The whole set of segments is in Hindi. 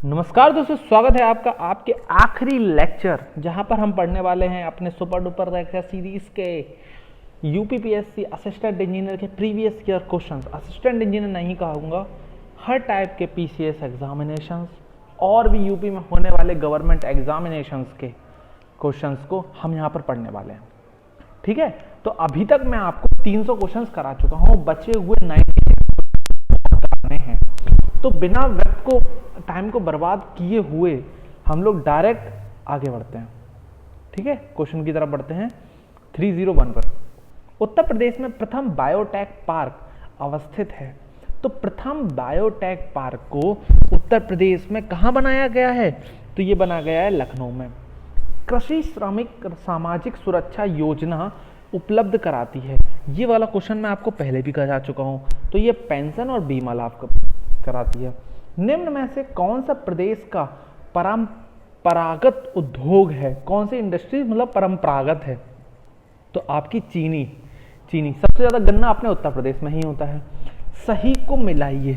नमस्कार दोस्तों, स्वागत है आपका आपके आखिरी लेक्चर जहां पर हम पढ़ने वाले हैं अपने सुपर डुपर लेक्चर सीरीज के यूपीपीएससी असिस्टेंट इंजीनियर के previous year questions. Assistant engineer नहीं कहूँगा, हर टाइप के पीसीएस एग्जामिनेशंस और भी यूपी में होने वाले गवर्नमेंट एग्जामिनेशंस के क्वेश्चंस को हम यहाँ पर पढ़ने वाले हैं। ठीक है, तो अभी तक मैं आपको 300 क्वेश्चंस करा चुका हूँ, बचे हुए 96 करने हैं। तो बिना वक्त को टाइम को बर्बाद किए हुए हम लोग डायरेक्ट आगे बढ़ते हैं। ठीक है, क्वेश्चन की तरफ बढ़ते हैं। 301 पर उत्तर प्रदेश में प्रथम बायोटेक पार्क अवस्थित है। तो प्रथम बायोटेक पार्क को उत्तर प्रदेश में कहाँ बनाया गया है? तो ये बना गया है लखनऊ में। कृषि श्रमिक सामाजिक सुरक्षा योजना उपलब्ध कराती है। ये वाला क्वेश्चन मैं आपको पहले भी करा चुका हूँ। तो ये पेंशन और बीमा लाभ कराती है। निम्न में से कौन सा प्रदेश का परंपरागत उद्योग है? कौन सी इंडस्ट्री मतलब परंपरागत है? तो आपकी चीनी सबसे ज्यादा गन्ना अपने उत्तर प्रदेश में ही होता है। सही को मिलाइए,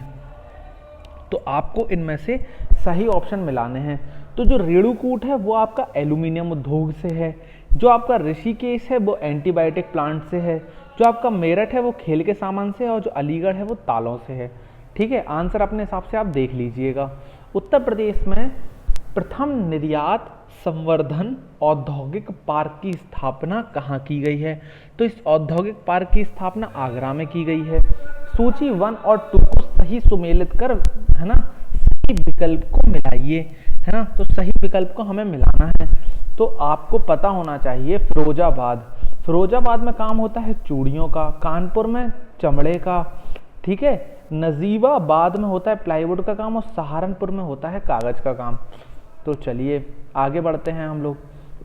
तो आपको इनमें से सही ऑप्शन मिलाने हैं। तो जो रेणुकूट है वो आपका एल्यूमिनियम उद्योग से है, जो आपका ऋषिकेश है वो एंटीबायोटिक प्लांट से है, जो आपका मेरठ है वो खेल के सामान से है, और जो अलीगढ़ है वो तालों से है। ठीक है, आंसर अपने हिसाब से आप देख लीजिएगा। उत्तर प्रदेश में प्रथम निर्यात संवर्धन औद्योगिक पार्क की स्थापना कहाँ की गई है? तो इस औद्योगिक पार्क की स्थापना आगरा में की गई है। सूची 1 और 2 को सही सुमेलित कर, है ना, सही विकल्प को मिलाइए, है ना। तो सही विकल्प को हमें मिलाना है। तो आपको पता होना चाहिए फिरोजाबाद में काम होता है चूड़ियों का, कानपुर में चमड़े का, ठीक है, नजीबाबाद में होता है प्लाईवुड का काम, और सहारनपुर में होता है कागज का काम। तो चलिए आगे बढ़ते हैं हम लोग।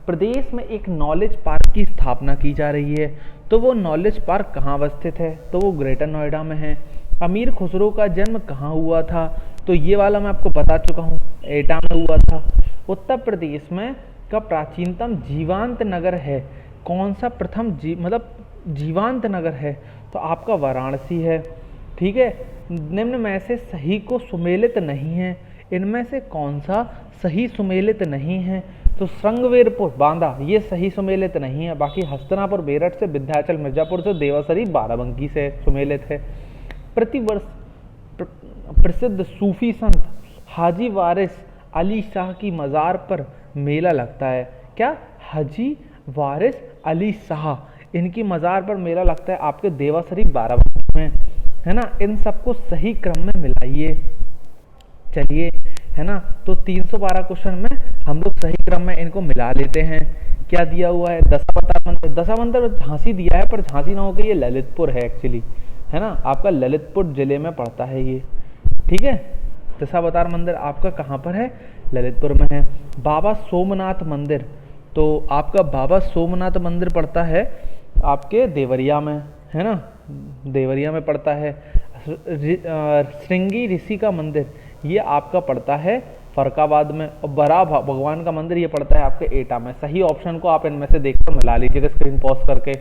प्रदेश में एक नॉलेज पार्क की स्थापना की जा रही है। तो वो नॉलेज पार्क कहाँ अवस्थित है? तो वो ग्रेटर नोएडा में है। अमीर खुसरो का जन्म कहाँ हुआ था? तो ये वाला मैं आपको बता चुका हूँ, एटा में हुआ था। उत्तर प्रदेश में का प्राचीनतम जीवांत नगर है। कौन सा प्रथम जीवांत नगर है? तो आपका वाराणसी है। ठीक है, निम्न में से सही को सुमेलित नहीं है। इनमें से कौन सा सही सुमेलित नहीं है? तो संगवेरपुर बांदा ये सही सुमेलित नहीं है। बाकी हस्तिनापुर बेरठ से, विंध्याचल मिर्जापुर से, देवासरी बाराबंकी से सुमेलित है। प्रतिवर्ष प्रसिद्ध सूफी संत हाजी वारिस अली शाह की मज़ार पर मेला लगता है। क्या? हाजी वारिस अली शाह, इनकी मज़ार पर मेला लगता है आपके देवासरी बाराबंकी में, है ना। इन सबको सही क्रम में मिलाइए। चलिए, है ना। तो 312 क्वेश्चन में हम लोग सही क्रम में इनको मिला लेते हैं। क्या दिया हुआ है? दशावतार मंदिर। दशावतार झांसी दिया है, पर झांसी ना होकर ये ललितपुर है एक्चुअली, है ना। आपका ललितपुर जिले में पड़ता है ये। ठीक है, दशावतार मंदिर आपका कहाँ पर है? ललितपुर में है। बाबा सोमनाथ मंदिर, तो आपका बाबा सोमनाथ मंदिर पड़ता है आपके देवरिया में, है ना, देवरिया में पड़ता है। श्रृंगी ऋषि का मंदिर ये आपका पड़ता है फरकाबाद में, और बड़ा भगवान का मंदिर ये पड़ता है आपके एटा में। सही ऑप्शन को आप इनमें से देखकर मिला लीजिएगा स्क्रीन पॉज करके।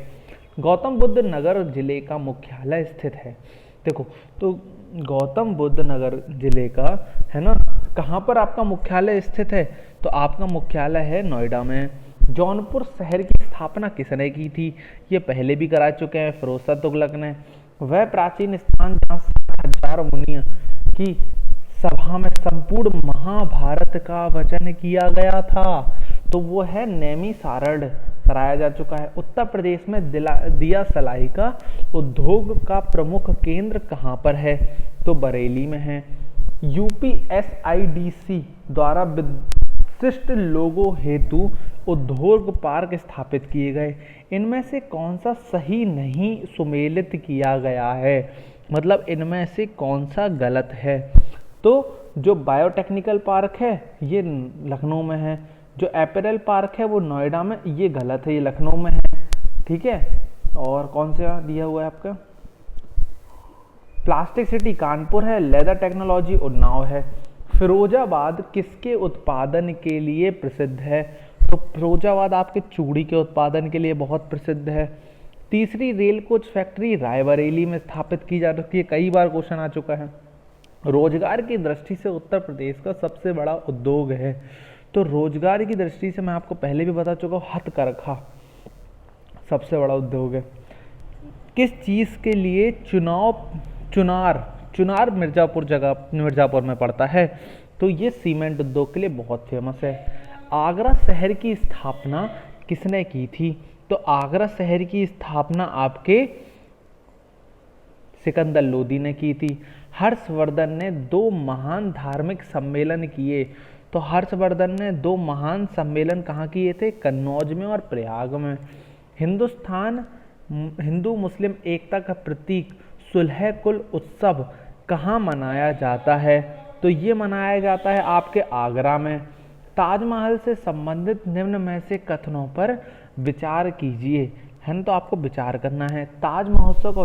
गौतम बुद्ध नगर जिले का मुख्यालय स्थित है। देखो, तो गौतम बुद्ध नगर जिले का, है ना, कहाँ पर आपका मुख्यालय स्थित है? तो आपका मुख्यालय है नोएडा में। जौनपुर शहर की स्थापना किसने की थी? ये पहले भी करा चुके हैं, फिरोज तुगलक ने। वह प्राचीन स्थान जहाँ 60,000 मुनियों की सभा में संपूर्ण महाभारत का वचन किया गया था, तो वो है नैमी सारण, कराया जा चुका है। उत्तर प्रदेश में दिया सलाई का उद्योग का प्रमुख केंद्र कहाँ पर है? तो बरेली में है। यूपीएसआईडीसी द्वारा विशिष्ट लोगों हेतु उद्योग पार्क स्थापित किए गए। इनमें से कौन सा सही नहीं सुमेलित किया गया है? मतलब इनमें से कौन सा गलत है? तो जो बायोटेक्निकल पार्क है ये लखनऊ में है, जो एपरल पार्क है वो नोएडा में, ये गलत है, ये लखनऊ में है। ठीक है, और कौन सा दिया हुआ है आपका? प्लास्टिक सिटी कानपुर है, लेदर टेक्नोलॉजी उन्नाव है। फिरोजाबाद किसके उत्पादन के लिए प्रसिद्ध है? तो फिरोजाबाद आपके चूड़ी के उत्पादन के लिए बहुत प्रसिद्ध है। तीसरी रेल कोच फैक्ट्री रायबरेली में स्थापित की जा रही है, कई बार क्वेश्चन आ चुका है। रोजगार की दृष्टि से उत्तर प्रदेश का सबसे बड़ा उद्योग है। तो रोजगार की दृष्टि से मैं आपको पहले भी बता चुका हूँ, हथकरघा सबसे बड़ा उद्योग है। किस चीज़ के लिए चुनार मिर्ज़ापुर में पड़ता है, तो ये सीमेंट उद्योग के लिए बहुत फेमस है। आगरा शहर की स्थापना किसने की थी, तो आगरा शहर की स्थापना आपके सिकंदर लोदी ने की थी। हर्षवर्धन ने 2 महान धार्मिक सम्मेलन किए, तो हर्षवर्धन ने 2 महान सम्मेलन कहाँ किए थे, कन्नौज में और प्रयाग में। हिंदू मुस्लिम एकता का प्रतीक सुलह कुल उत्सव कहाँ मनाया जाता है, तो ये मनाया जाता है आपके आगरा में। ताजमहल से संबंधित निम्न में से कथनों पर विचार कीजिए, है ना, तो आपको विचार करना है। ताज महोत्सव का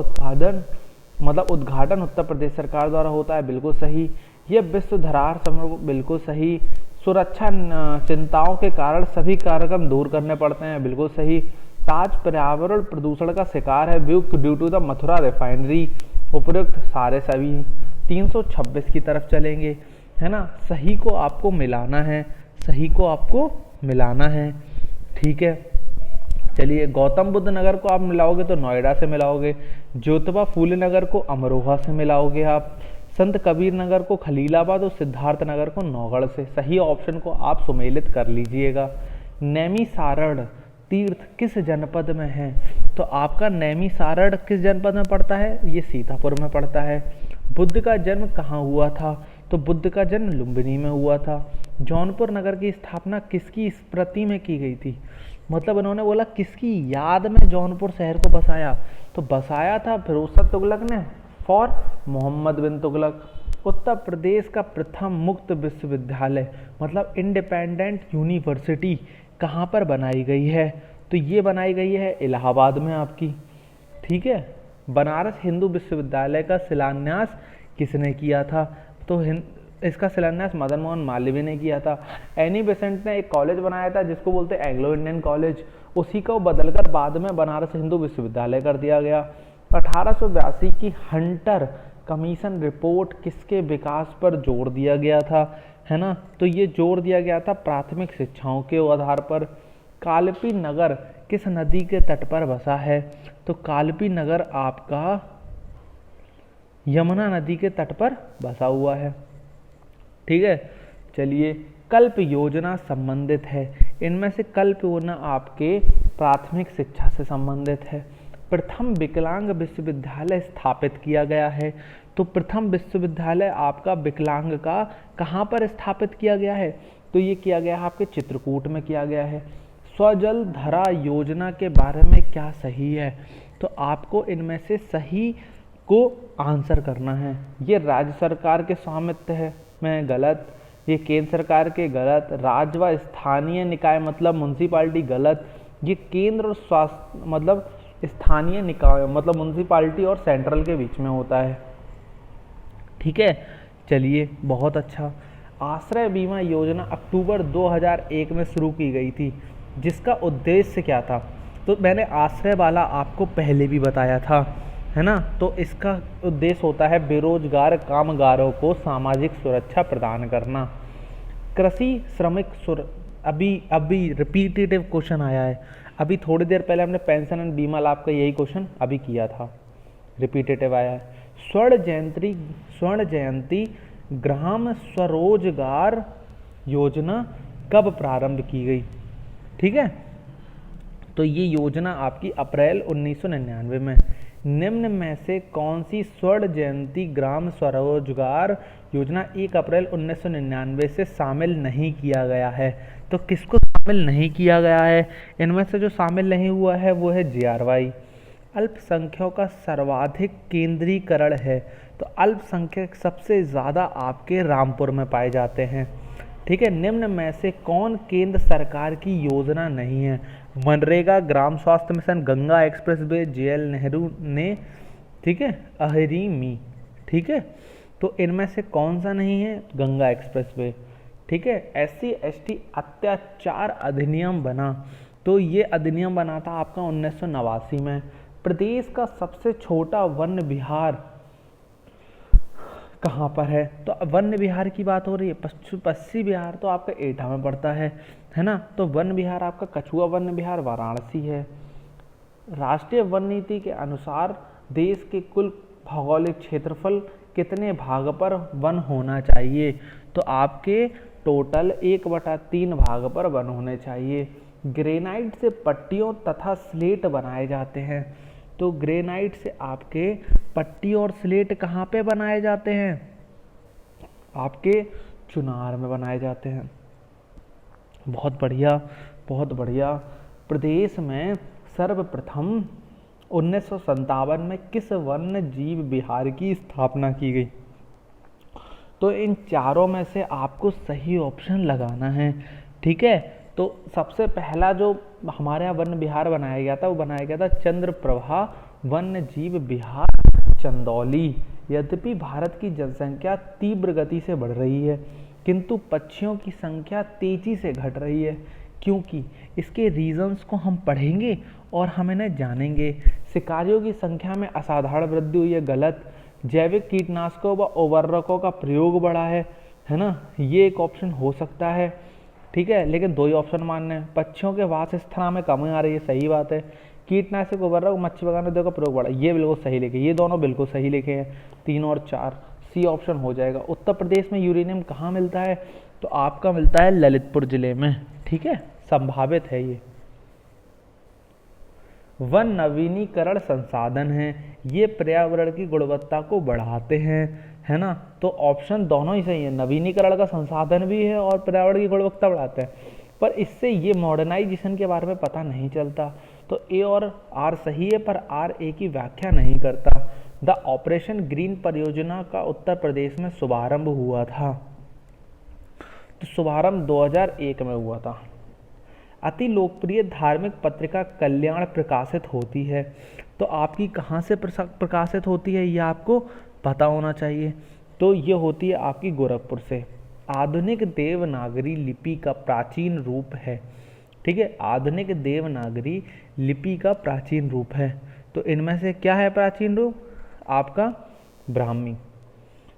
उद्घाटन उत्तर प्रदेश सरकार द्वारा होता है, बिल्कुल सही। यह विश्व धरोहर समूह, बिल्कुल सही। सुरक्षा चिंताओं के कारण सभी कार्यक्रम दूर करने पड़ते हैं, बिल्कुल सही। ताज पर्यावरण प्रदूषण का शिकार है due to the Mathura refinery, उपयुक्त सारे सभी। 326 की तरफ चलेंगे, है ना, सही को आपको मिलाना है, सही को आपको मिलाना है, ठीक है। चलिए, गौतम बुद्ध नगर को आप मिलाओगे तो नोएडा से मिलाओगे, ज्योतिबा फूले नगर को अमरोहा से मिलाओगे आप, संत कबीर नगर को खलीलाबाद और सिद्धार्थ नगर को नौगढ़ से। सही ऑप्शन को आप सुमेलित कर लीजिएगा। नैमिसारण तीर्थ किस जनपद में है, तो आपका नैमिसारण किस जनपद में पड़ता है, ये सीतापुर में पड़ता है। बुद्ध का जन्म कहाँ हुआ था, तो बुद्ध का जन्म लुम्बिनी में हुआ था। जौनपुर नगर की स्थापना किसकी स्मृति में की गई थी, मतलब इन्होंने बोला किसकी याद में जौनपुर शहर को बसाया, तो बसाया था फिरोज तुगलक ने फॉर मोहम्मद बिन तुगलक। उत्तर प्रदेश का प्रथम मुक्त विश्वविद्यालय मतलब इंडिपेंडेंट यूनिवर्सिटी कहाँ पर बनाई गई है, तो ये बनाई गई है इलाहाबाद में आपकी, ठीक है। बनारस हिंदू विश्वविद्यालय का शिलान्यास किसने किया था, तो इसका शिलान्यास मदन मोहन मालवीय ने किया था। एनी बेसेंट ने एक कॉलेज बनाया था जिसको बोलते हैं एंग्लो इंडियन कॉलेज, उसी को बदलकर बाद में बनारस हिंदू विश्वविद्यालय कर दिया गया। 1882 की हंटर कमीशन रिपोर्ट किसके विकास पर जोर दिया गया था, है ना, तो ये जोर दिया गया था प्राथमिक शिक्षाओं के आधार पर। कालपी नगर किस नदी के तट पर बसा है, तो कालपी नगर आपका यमुना नदी के तट पर बसा हुआ है, ठीक है। चलिए, कल्प योजना संबंधित है, इनमें से कल्प योजना आपके प्राथमिक शिक्षा से संबंधित है। प्रथम विकलांग विश्वविद्यालय स्थापित किया गया है, तो प्रथम विश्वविद्यालय आपका विकलांग का कहाँ पर स्थापित किया गया है, तो ये किया गया है आपके चित्रकूट में किया गया है। स्वजल धारा योजना के बारे में क्या सही है, तो आपको इनमें से सही को आंसर करना है। ये राज्य सरकार के स्वामित्व है में गलत, ये केंद्र सरकार के गलत, राज्य व स्थानीय निकाय मतलब म्यूनसिपालिटी गलत, ये केंद्र और स्वास्थ्य मतलब स्थानीय निकाय मतलब म्यूनसिपालिटी और सेंट्रल के बीच में होता है, ठीक है। चलिए, बहुत अच्छा। आश्रय बीमा योजना अक्टूबर 2001 में शुरू की गई थी, जिसका उद्देश्य क्या था, तो मैंने आश्रय वाला आपको पहले भी बताया था, है ना, तो इसका उद्देश्य होता है बेरोजगार कामगारों को सामाजिक सुरक्षा प्रदान करना। कृषि श्रमिक अभी रिपीटेटिव क्वेश्चन आया है, अभी थोड़ी देर पहले हमने पेंशन एंड बीमा लाभ का यही क्वेश्चन अभी किया था, रिपीटेटिव आया है। स्वर्ण जयंती ग्राम स्वरोजगार योजना कब प्रारंभ की गई, ठीक है, तो ये योजना आपकी अप्रैल 1999 में। निम्न में से कौन सी स्वर्ण जयंती ग्राम स्वरोजगार योजना 1 अप्रैल 1999 से शामिल नहीं किया गया है, तो किसको शामिल नहीं किया गया है, इनमें से जो शामिल नहीं हुआ है वो है JRY। अल्पसंख्यकों का सर्वाधिक केंद्रीकरण है, तो अल्पसंख्यक सबसे ज़्यादा आपके रामपुर में पाए जाते हैं, ठीक है। निम्न में से कौन केंद्र सरकार की योजना नहीं है, मनरेगा, ग्राम स्वास्थ्य mission, Ganga expressway, JL Nehru ने, ठीक है, अहरीमी, ठीक है, तो इनमें से कौन सा नहीं है, गंगा एक्सप्रेसवे, ठीक है। SC ST अत्याचार अधिनियम बना, तो ये अधिनियम बना था आपका 1989 में। प्रदेश का सबसे छोटा वन विहार कहाँ पर है? तो वन विहार की बात हो रही है, पश्चिमी बिहार तो आपका एटा में पड़ता है ना। तो वन विहार आपका कछुआ वन विहार वाराणसी है। राष्ट्रीय वन नीति के अनुसार देश के कुल भौगोलिक क्षेत्रफल कितने भाग पर वन होना चाहिए? तो आपके टोटल 1/3 भाग पर वन होने चाहिए। ग्रेनाइट से पट्टियों तथा स्लेट बनाए जाते हैं। तो ग्रेनाइट से आपके पट्टी और स्लेट कहाँ पे बनाए जाते हैं? आपके चुनार में बनाए जाते हैं। बहुत बढ़िया, बहुत बढ़िया। प्रदेश में सर्वप्रथम 1957 में किस वन्य जीव विहार की स्थापना की गई? तो इन चारों में से आपको सही ऑप्शन लगाना है, ठीक है। तो सबसे पहला जो हमारे यहाँ वन विहार बनाया गया था वो बनाया गया था चंद्रप्रभा वन्य जीव विहार चंदौली। यद्यपि भारत की जनसंख्या तीव्र गति से बढ़ रही है किंतु पक्षियों की संख्या तेजी से घट रही है, क्योंकि इसके रीजंस को हम पढ़ेंगे और हम इन्हें जानेंगे। शिकारियों की संख्या में असाधारण वृद्धि हुई है, गलत। जैविक कीटनाशकों व उर्वरकों का प्रयोग बढ़ा है ना, ये एक ऑप्शन हो सकता है, ठीक है। लेकिन 2 ही ऑप्शन मानने हैं। पक्षियों के वास स्थान में कमी आ रही है, सही बात है। कीटनाशक उर्वरक मच्छी पकड़ने का प्रयोग बढ़ा, ये बिल्कुल सही लिखे, ये दोनों बिल्कुल सही लिखे हैं। 3 और 4 सी ऑप्शन हो जाएगा। उत्तर प्रदेश में यूरेनियम कहाँ मिलता है? तो आपका मिलता है ललितपुर जिले में, ठीक है, संभावित है ये। वन नवीनीकरण संसाधन हैं, ये पर्यावरण की गुणवत्ता को बढ़ाते हैं, है ना। तो ऑप्शन दोनों ही सही है, नवीनीकरण का संसाधन भी है और पर्यावरण की गुणवत्ता बढ़ाते हैं। पर इससे ये मॉडर्नाइजेशन के बारे में पता नहीं चलता। तो ए और आर सही है, पर आर ए की व्याख्या नहीं करता। द ऑपरेशन ग्रीन परियोजना का उत्तर प्रदेश में शुभारंभ हुआ था। तो शुभारंभ 2001 में हुआ था। अति लोकप्रिय धार्मिक पत्रिका कल्याण प्रकाशित होती है। तो आपकी कहाँ से प्रकाशित होती है ये आपको पता होना चाहिए। तो ये होती है आपकी गोरखपुर से। आधुनिक देवनागरी लिपि का प्राचीन रूप है, ठीक है, आधुनिक देवनागरी लिपि का प्राचीन रूप है। तो इनमें से क्या है प्राचीन रूप? आपका ब्राह्मी।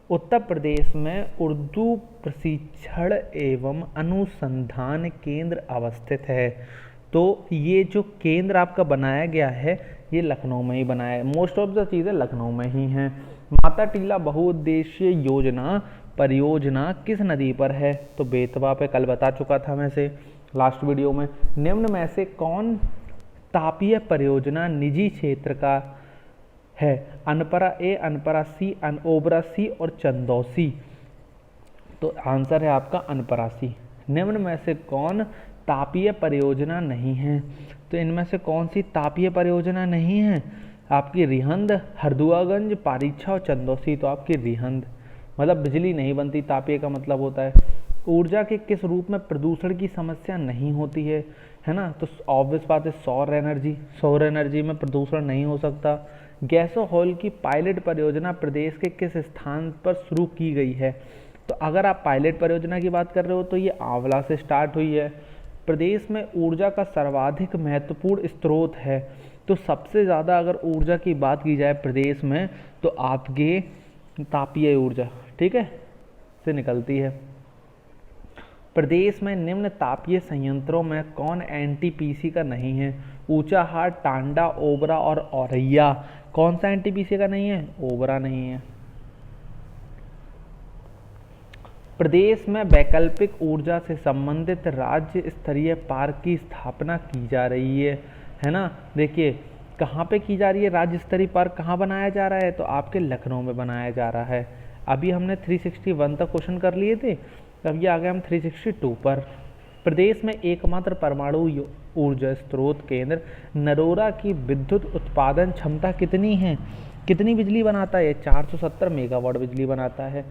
उत्तर प्रदेश में उर्दू प्रशिक्षण एवं अनुसंधान केंद्र अवस्थित है। तो ये जो केंद्र आपका बनाया गया है ये लखनऊ में ही बनाया है। मोस्ट ऑफ द चीज़ें लखनऊ में ही हैं। माता टीला बहुउद्देशीय योजना परियोजना किस नदी पर है? तो बेतवा पे, कल बता चुका था मैं से लास्ट वीडियो में। निम्न में से कौन तापीय परियोजना निजी क्षेत्र का है? अनपरा ए, अनपरा सी, ओबरा सी और चंदौसी। तो आंसर है आपका अनपरा सी। निम्न में से कौन तापीय परियोजना नहीं है? तो इनमें से कौन सी तापीय परियोजना नहीं है? आपकी रिहंद, हरदुआगंज, पारीछा और चंदौसी। तो आपकी रिहंद, मतलब बिजली नहीं बनती, तापीय का मतलब होता है। ऊर्जा के किस रूप में प्रदूषण की समस्या नहीं होती है ना? तो ऑब्वियस बात है सौर एनर्जी। सौर एनर्जी में प्रदूषण नहीं हो सकता। गैसो हॉल की पायलट परियोजना प्रदेश के किस स्थान पर शुरू की गई है? तो अगर आप पायलट परियोजना की बात कर रहे हो तो ये आंवला से स्टार्ट हुई है। प्रदेश में ऊर्जा का सर्वाधिक महत्वपूर्ण स्रोत है। तो सबसे ज़्यादा अगर ऊर्जा की बात की जाए प्रदेश में तो आपके तापीय ऊर्जा, ठीक है, से निकलती है। प्रदेश में निम्न तापीय संयंत्रों में कौन एनटीपीसी का नहीं है? ऊंचाहार, टांडा, ओबरा और औरैया। कौन सा एनटीपीसी का नहीं है? ओबरा नहीं है। प्रदेश में वैकल्पिक ऊर्जा से संबंधित राज्य स्तरीय पार्क की स्थापना की जा रही है ना। देखिए कहाँ पे की जा रही है राज्य स्तरीय पार्क, कहाँ बनाया जा रहा है? तो आपके लखनऊ में बनाया जा रहा है। अभी हमने 361 तक क्वेश्चन कर लिए थे, अब ये आ गए हम 362 पर। प्रदेश में एकमात्र परमाणु ऊर्जा स्रोत केंद्र नरोरा की विद्युत उत्पादन क्षमता कितनी है? कितनी बिजली बनाता है? 470 मेगावाट बिजली बनाता है।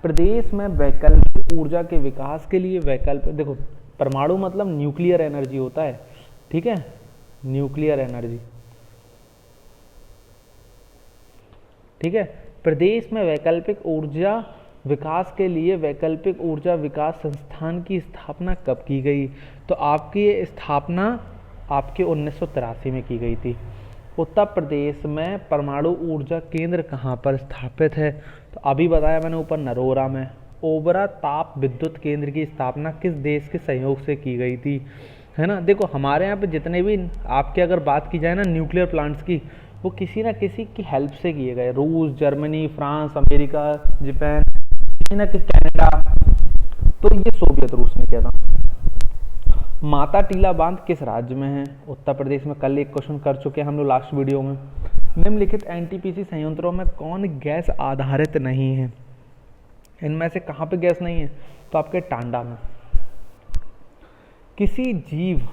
प्रदेश में वैकल्पिक ऊर्जा के विकास के लिए वैकल्पिक, देखो परमाणु मतलब न्यूक्लियर एनर्जी होता है, ठीक है, न्यूक्लियर एनर्जी, ठीक है। प्रदेश में वैकल्पिक ऊर्जा विकास के लिए वैकल्पिक ऊर्जा विकास संस्थान की स्थापना कब की गई? तो आपकी स्थापना आपके 1983 में की गई थी। उत्तर प्रदेश में परमाणु ऊर्जा केंद्र कहाँ पर स्थापित है? तो अभी बताया मैंने ऊपर, नरोरा में। ओबरा ताप विद्युत केंद्र की स्थापना किस देश के सहयोग से की गई थी? है ना, देखो हमारे यहाँ पे जितने भी आपके अगर बात की जाए ना न्यूक्लियर प्लांट्स की, वो किसी ना किसी की हेल्प से किए गए। रूस, जर्मनी, फ्रांस, अमेरिका, जापान, किसी ना किसी, कनाडा, तो ये सोवियत रूस ने किया था। माता टीला बांध किस राज्य में है? उत्तर प्रदेश में। कल एक क्वेश्चन कर चुके हैं हम लोग लास्ट वीडियो में। निम्नलिखित एनटीपीसी संयंत्रों में कौन गैस आधारित नहीं है? इनमें से कहाँ पे गैस नहीं है? तो आपके टांडा में। किसी जीव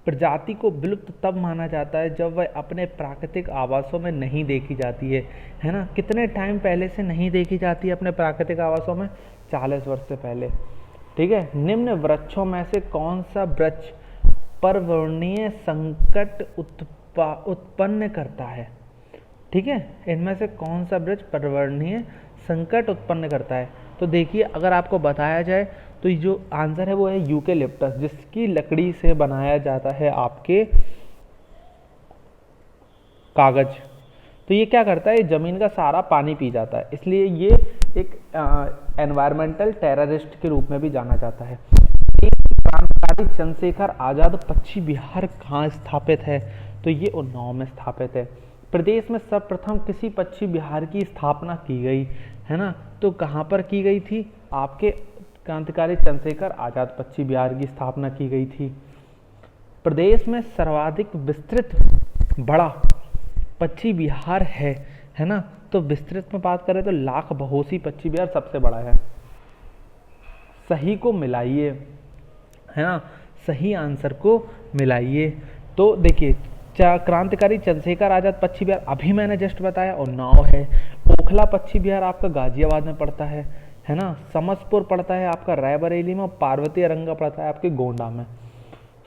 प्रजाति को विलुप्त तब माना जाता है जब वह अपने प्राकृतिक आवासों में नहीं देखी जाती है ना। कितने टाइम पहले से नहीं देखी जाती है अपने प्राकृतिक आवासों में? 40 वर्ष से पहले। ठीक है। निम्न वृक्षों में से कौन सा वृक्ष पर्यावरणीय संकट उत्पन्न करता है? ठीक है, इनमें से कौन सा वृक्ष पर्यावरणीय संकट उत्पन्न करता है? तो देखिए, अगर आपको बताया जाए तो ये जो आंसर है वो है यूकेलिप्टस, जिसकी लकड़ी से बनाया जाता है आपके कागज। तो ये क्या करता है? जमीन का सारा पानी पी जाता है, इसलिए ये एक एनवायरमेंटल टेररिस्ट के रूप में भी जाना जाता है। क्रांतिकारी चंद्रशेखर आजाद पश्चिम बिहार कहाँ स्थापित है? तो ये उन्नाव में स्थापित है। प्रदेश में सर्वप्रथम किसी पश्चिम बिहार की स्थापना की गई है ना? तो कहाँ पर की गई थी? आपके क्रांतिकारी चंद्रशेखर आजाद पश्चिम बिहार की स्थापना की गई थी। प्रदेश में सर्वाधिक विस्तृत बड़ा पश्चिम बिहार है ना? तो विस्तृत में बात करें तो लाख बहोसी पश्चिम बिहार सबसे बड़ा है। सही को मिलाइए, है ना, सही आंसर को मिलाइए। तो देखिए, क्रांतिकारी चंद्रशेखर आजाद पश्चिम बिहार अभी मैंने जस्ट बताया उन्नाव है। ओखला पश्चिम बिहार आपका गाजियाबाद में पड़ता है ना। समसपुर पड़ता है आपका रायबरेली में, और पार्वती अरंगा पड़ता है आपके गोंडा में।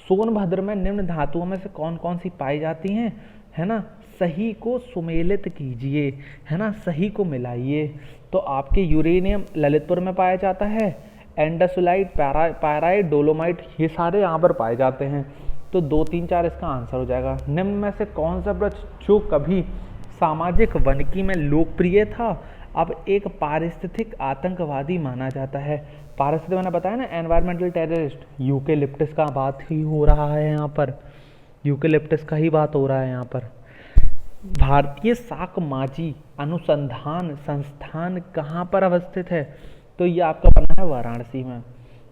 सोनभद्र में निम्न धातुओं में से कौन कौन सी पाई जाती हैं? है ना, सही को सुमेलित कीजिए, है ना, सही को मिलाइए। तो आपके यूरेनियम ललितपुर में पाया जाता है, एंडासुलाइट, पैराइट, डोलोमाइट, ये सारे यहाँ पर पाए जाते हैं। तो 2, 3, 4 इसका आंसर हो जाएगा। निम्न में से कौन सा वृक्ष जो कभी सामाजिक वानिकी में लोकप्रिय था अब एक पारिस्थितिक आतंकवादी माना जाता है? पारिस्थितिक मैंने बताया ना, एनवायरमेंटल टेररिस्ट। यूकेलिप्टस का बात ही हो रहा है यहाँ पर, यूकेलिप्टस का ही बात हो रहा है यहाँ पर। भारतीय शाकमाजी अनुसंधान संस्थान कहाँ पर अवस्थित है? तो ये आपका बना है वाराणसी में।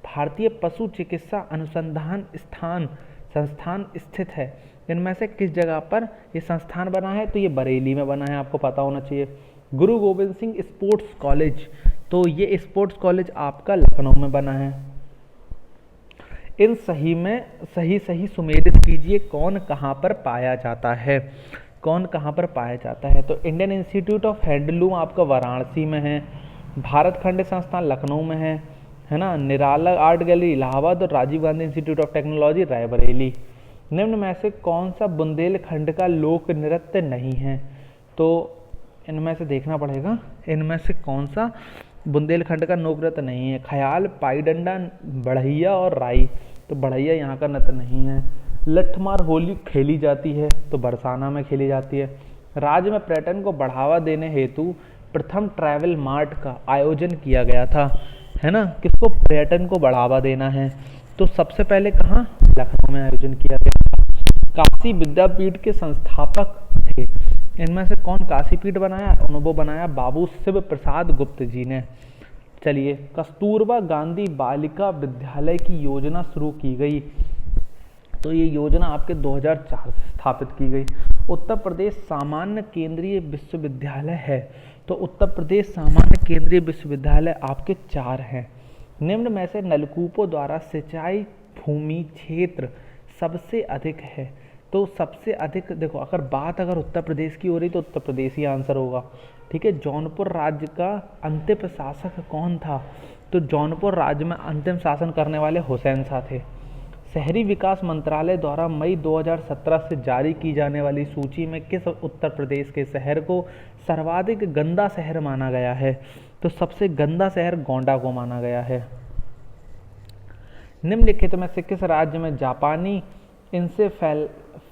भारतीय पशु चिकित्सा अनुसंधान संस्थान स्थित है, इनमें से किस जगह पर ये संस्थान बना है? तो ये बरेली में बना है, आपको पता होना चाहिए। गुरु गोविंद सिंह स्पोर्ट्स कॉलेज, तो ये स्पोर्ट्स कॉलेज आपका लखनऊ में बना है। इन सही में सही सुमेलित कीजिए, कौन कहाँ पर पाया जाता है? कौन कहाँ पर पाया जाता है? तो इंडियन इंस्टीट्यूट ऑफ हैंडलूम आपका वाराणसी में है, भारत खंड संस्थान लखनऊ में है ना, निराला आर्ट गैलरी इलाहाबाद, और Rajiv Gandhi institute of technology Raebareli. निम्न में से कौन सा बुंदेलखंड का लोक नृत्य नहीं है? तो इनमें से देखना पड़ेगा, इनमें से कौन सा बुंदेलखंड का लोक नृत्य नहीं है? ख्याल, पाईडंडा, बढ़ैया और राई। तो बढ़ैया यहाँ का नृत्य नहीं है। लठमार होली खेली जाती है, तो बरसाना में खेली जाती है। राज्य में पर्यटन को बढ़ावा देने हेतु प्रथम ट्रैवल मार्ट का आयोजन किया गया था, है ना। किसको? पर्यटन को बढ़ावा देना है, तो सबसे पहले कहाँ? लखनऊ में आयोजन किया गया। काशी विद्यापीठ के संस्थापक थे, इनमें से कौन काशी पीठ बनाया? वो बनाया बाबू शिव प्रसाद गुप्त जी ने। चलिए, कस्तूरबा गांधी बालिका विद्यालय की योजना शुरू की गई, तो ये योजना आपके 2004 से स्थापित की गई। उत्तर प्रदेश सामान्य केंद्रीय विश्वविद्यालय है, तो उत्तर प्रदेश सामान्य केंद्रीय विश्वविद्यालय आपके 4 हैं। निम्न में से नलकूपों द्वारा सिंचाई भूमि क्षेत्र सबसे अधिक है, तो सबसे अधिक देखो, अगर उत्तर प्रदेश की हो रही तो उत्तर प्रदेश ही आंसर होगा। ठीक है। जौनपुर राज्य का अंतिम शासक कौन था? तो जौनपुर राज्य में अंतिम शासन करने वाले हुसैन शाह थे। शहरी विकास मंत्रालय द्वारा मई 2017 से जारी की जाने वाली सूची में किस उत्तर प्रदेश के शहर को सर्वाधिक गंदा शहर माना गया है? तो सबसे गंदा शहर गोंडा को माना गया है। निम्नलिखित में से किस राज्य में जापानी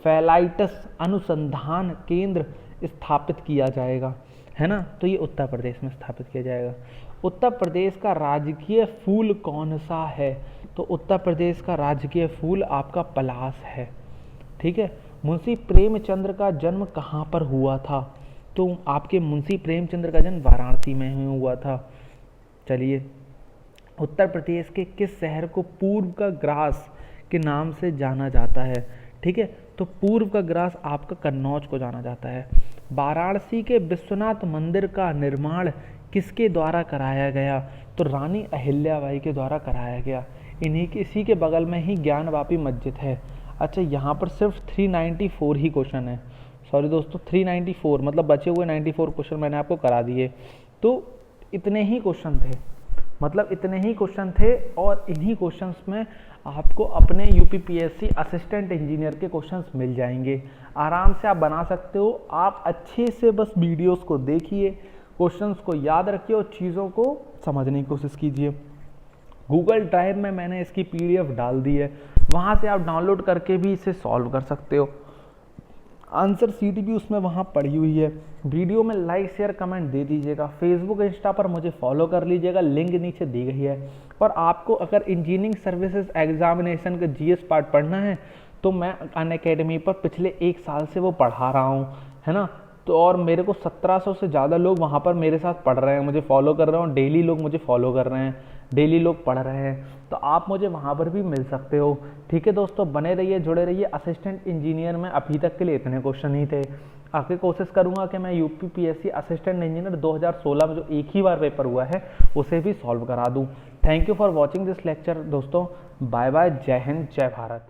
फैलाइटस अनुसंधान केंद्र स्थापित किया जाएगा, है ना। तो ये उत्तर प्रदेश में स्थापित किया जाएगा। उत्तर प्रदेश का राजकीय फूल कौन सा है? तो उत्तर प्रदेश का राजकीय फूल आपका पलाश है, ठीक है। मुंशी प्रेमचंद्र का जन्म कहाँ पर हुआ था? तो आपके मुंशी प्रेमचंद्र का जन्म वाराणसी में ही हुआ था। चलिए, उत्तर प्रदेश के किस शहर को पूर्व का ग्रास के नाम से जाना जाता है? ठीक है, तो पूर्व का ग्रास आपका कन्नौज को जाना जाता है। वाराणसी के विश्वनाथ मंदिर का निर्माण किसके द्वारा कराया गया? तो रानी अहिल्याबाई के द्वारा कराया गया। इसी के बगल में ही ज्ञानवापी मस्जिद है। अच्छा, यहाँ पर सिर्फ 394 ही क्वेश्चन है, सॉरी दोस्तों 394, मतलब बचे हुए 94 क्वेश्चन मैंने आपको करा दिए। तो इतने ही क्वेश्चन थे, मतलब इतने ही क्वेश्चन थे, और इन्हीं क्वेश्चंस में आपको अपने यूपीपीएससी असिस्टेंट इंजीनियर के क्वेश्चंस मिल जाएंगे। आराम से आप बना सकते हो। आप अच्छे से बस वीडियोस को देखिए, क्वेश्चंस को याद रखिए और चीज़ों को समझने की कोशिश कीजिए। गूगल ड्राइव में मैंने इसकी पीडीएफ डाल दी है, वहाँ से आप डाउनलोड करके भी इसे सॉल्व कर सकते हो। आंसर शीट भी उसमें वहाँ पड़ी हुई है। वीडियो में लाइक शेयर कमेंट दे दीजिएगा। फेसबुक इंस्टा पर मुझे फॉलो कर लीजिएगा, लिंक नीचे दी गई है। और आपको अगर इंजीनियरिंग सर्विसेज एग्जामिनेशन का जीएस पार्ट पढ़ना है तो मैं अनअकैडमी पर पिछले 1 साल से वो पढ़ा रहा हूँ, है ना। तो और मेरे को 1700 से ज़्यादा लोग वहाँ पर मेरे साथ पढ़ रहे हैं, मुझे फॉलो कर रहे हैं, डेली लोग मुझे फॉलो कर रहे हैं, डेली लोग पढ़ रहे हैं। तो आप मुझे वहाँ पर भी मिल सकते हो, ठीक है दोस्तों। बने रहिए, जुड़े रहिए। असिस्टेंट इंजीनियर में अभी तक के लिए इतने क्वेश्चन ही थे। आगे कोशिश करूँगा कि मैं यूपीपीएससी असिस्टेंट इंजीनियर 2016 में जो एक ही बार पेपर हुआ है उसे भी सॉल्व करा दूँ। Thank you for watching this lecture दोस्तों। बाय बाय, जय हिंद, जय भारत।